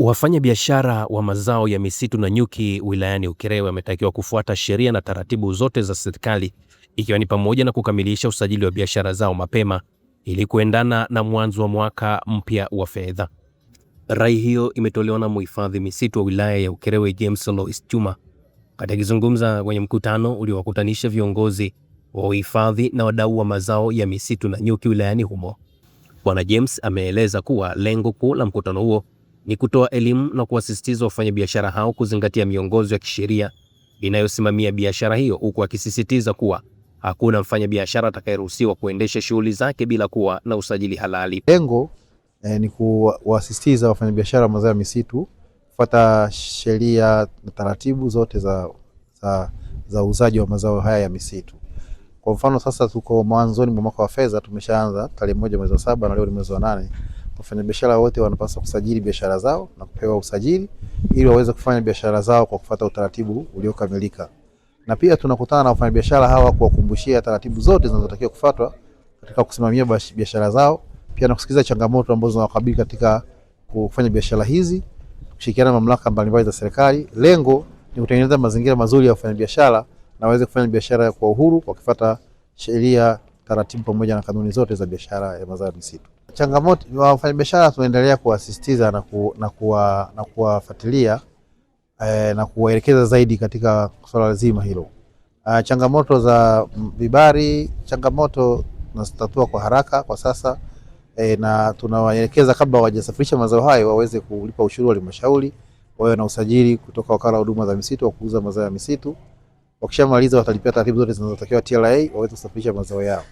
Wafanyabiashara wa mazao ya misitu na nyuki wilayani Ukerewe wametakiwa kufuata sheria na taratibu zote za serikali, ikiwa ni pamoja na kukamilisha usajili wa biashara zao mapema ili kuendana na mwanzo wa mwaka mpya wa fedha. Rai hiyo imetolewa na mhifadhi misitu wa wilaya ya Ukerewe James Lois Juma akizungumza kwenye mkutano uliowakutanisha viongozi wa uhifadhi na wadau wa mazao ya misitu na nyuki wilayani humo. Bwana James ameeleza kuwa lengo kuu la mkutano huo ni kutoa elimu na kuwasisitiza wafanyabiashara hao kuzingatia miongozo ya kisheria inayosimamia biashara hiyo, huku akisisitiza kuwa hakuna mfanyabiashara atakayeruhusiwa kuendesha shughuli zake bila kuwa na usajili halali. Lengo ni kuwasisitiza wafanyabiashara wa mazao ya misitu kufuata sheria na taratibu zote za uuzaji wa mazao haya ya misitu. Kwa mfano sasa tuko mwanzoni mwa mwaka wa fedha, tumeshaanza tarehe 1 mwezi wa 7 na leo ni mwezi wa 8. Wafanyabiashara wote wanapaswa kusajili biashara zao na kupewa usajili ili waweze kufanya biashara zao kwa kufuata utaratibu uliokamilika. Na pia tunakutana na wafanyabiashara hawa kuwakumbushia taratibu zote zinazotakiwa kufuatwa katika kusimamia biashara zao, pia na kusikiliza changamoto ambazo zinawakabili katika kufanya biashara hizi, kushirikiana na mamlaka mbalimbali za serikali. Lengo ni kutengeneza mazingira mazuri ya wafanyabiashara na waweze kufanya biashara kwa uhuru kwa kufuata sheria, taratibu pamoja na kanuni zote za biashara ya mazao ya misitu. Changamoto wa wafanyabiashara tunaendelea kuwasisitiza na kuwafuatilia na kuwaelekeza zaidi katika swala zima hilo. Changamoto za vibari, changamoto tunazitatua kwa haraka kwa sasa, na tunawaelekeza kabla hawajasafirisha mazao hayo waweze kulipa ushuru wa halmashauri, wawe na usajili kutoka wakala wa huduma za misitu wa kuuza mazao ya misitu. Wakishamaliza watalipia taratibu zote zinazotakiwa TRA waweze kusafirisha mazao yao.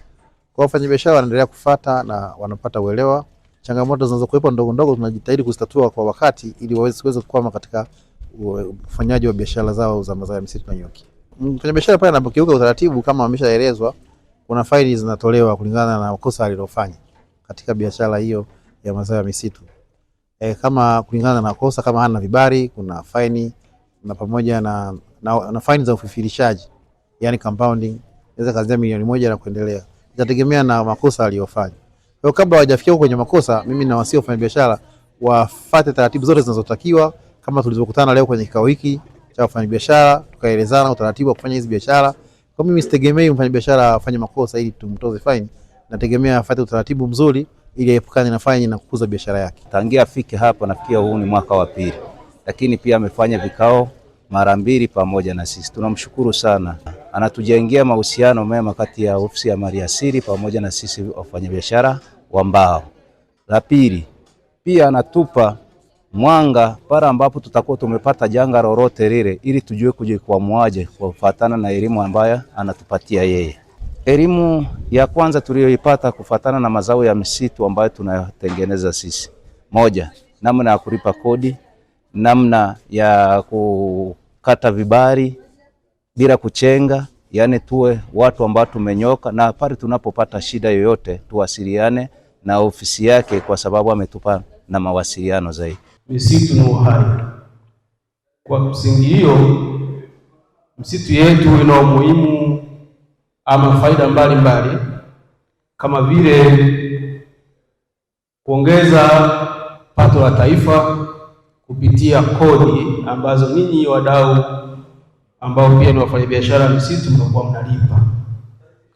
Kwa wafanyabiashara wanaendelea kufuata na wanapata uelewa. Changamoto zinazokuwepo ndogo ndogo tunajitahidi kuzitatua kwa wakati ili waweze kukwama katika ufanyaji wa biashara zao za mazao ya misitu na nyuki. Mfanyabiashara pale anapokiuka utaratibu kama ameshaelezwa, kuna faini zinatolewa kulingana na makosa alilofanya katika biashara hiyo ya mazao ya misitu. Kama kulingana na kosa, kama hana vibali, kuna faini na pamoja na faini za ufifirishaji, yani compounding, inaweza kuanzia milioni 1 na kuendelea. Itategemea na makosa aliyofanya. Kwa hiyo kabla hawajafikia kwenye makosa, mimi na wasio wafanyabiashara wafuate taratibu zote zinazotakiwa kama tulizokutana leo kwenye kikao hiki cha wafanyabiashara, tukaelezana utaratibu wa kufanya hizi biashara. Kwa mimi sitegemei mfanyabiashara afanye makosa ili tumtoze faini, nategemea afuate utaratibu mzuri ili aepukane na faini na kukuza biashara yake. Tangia afike hapa nafikia huu ni mwaka wa 2. Lakini pia amefanya vikao mara 2 pamoja na sisi. Tunamshukuru sana. Anatujengea mahusiano mema kati ya ofisi ya maliasili pamoja na sisi wafanyabiashara wa mbao. La pili, pia anatupa mwanga pale ambapo tutakuwa tumepata janga lolote lile ili tujue kujikwamuaje kufuatana na elimu ambayo anatupatia yeye. Elimu ya kwanza tuliyoipata kufuatana na mazao ya misitu ambayo tunatengeneza sisi. 1, namna ya kulipa kodi, namna ya kukata vibari bila kuchenga, yani tuwe watu ambao tumenyoka, na pale tunapopata shida yoyote tuwasiliane na ofisi yake kwa sababu ametupa na mawasiliano zaidi. Misitu ni uhai. Kwa msingi hiyo, misitu yetu ina umuhimu ama faida mbalimbali kama vile kuongeza pato la taifa kupitia kodi ambazo ninyi wadau ambao pia ni wafanyabiashara misitu mnakuwa mnalipa.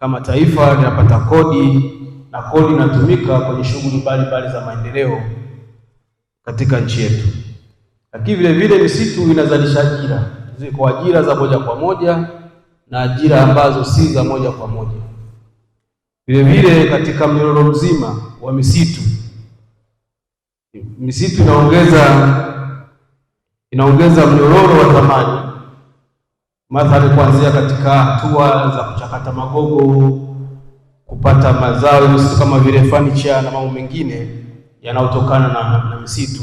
Kama taifa linapata kodi na kodi inatumika kwenye shughuli mbalimbali za maendeleo katika nchi yetu. Lakini vile vile misitu inazalisha ajira, ziko ajira za moja kwa moja na ajira ambazo si za moja kwa moja. Vile vile katika mnyororo mzima wa misitu inaongeza mnyororo wa thamani, mathalan kuanzia katika hatua za kuchakata magogo, kupata mazao ya misitu kama vile furniture na mambo mengine yanayotokana na misitu.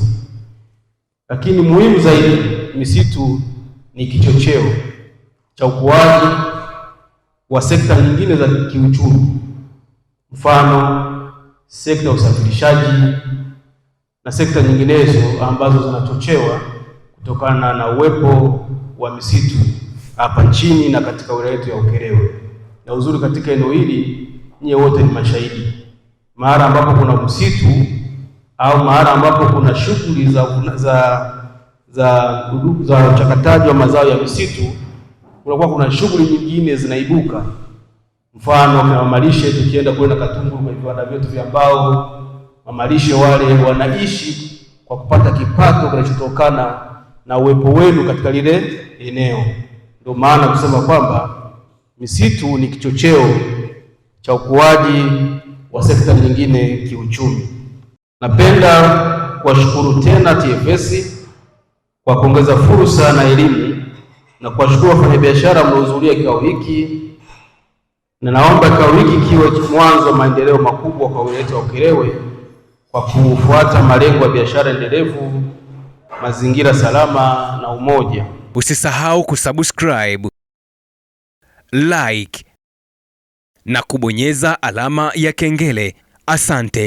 Lakini muhimu zaidi, misitu ni kichocheo cha ukuaji wa sekta nyingine za kiuchumi, mfano sekta ya usafirishaji na sekta nyinginezo ambazo zinachochewa kutokana na uwepo wa misitu hapa nchini na katika wilaya yetu ya Ukerewe. Na uzuri katika eneo hili, nyie wote ni mashahidi, mahali ambapo kuna msitu au mahala ambapo kuna shughuli za uchakataji wa mazao ya misitu, kunakuwa kuna shughuli nyingine zinaibuka. Mfano kama mamalishe, tukienda kule na Katunguru kwa viwanda vyetu vya mbao, mamalishe wale wanaishi kwa kupata kipato kinachotokana na uwepo wenu katika lile eneo. Ndio maana kusema kwamba misitu ni kichocheo cha ukuaji wa sekta nyingine kiuchumi. Napenda kuwashukuru tena TFS kwa kuongeza fursa na elimu na kuwashukuru wafanyabiashara mliohudhuria kikao hiki, na naomba kikao hiki kiwe mwanzo wa maendeleo makubwa kwa wilaya yetu ya Ukerewe kwa kufuata malengo ya biashara endelevu, mazingira salama na umoja. Usisahau kusubscribe, like na kubonyeza alama ya kengele. Asante.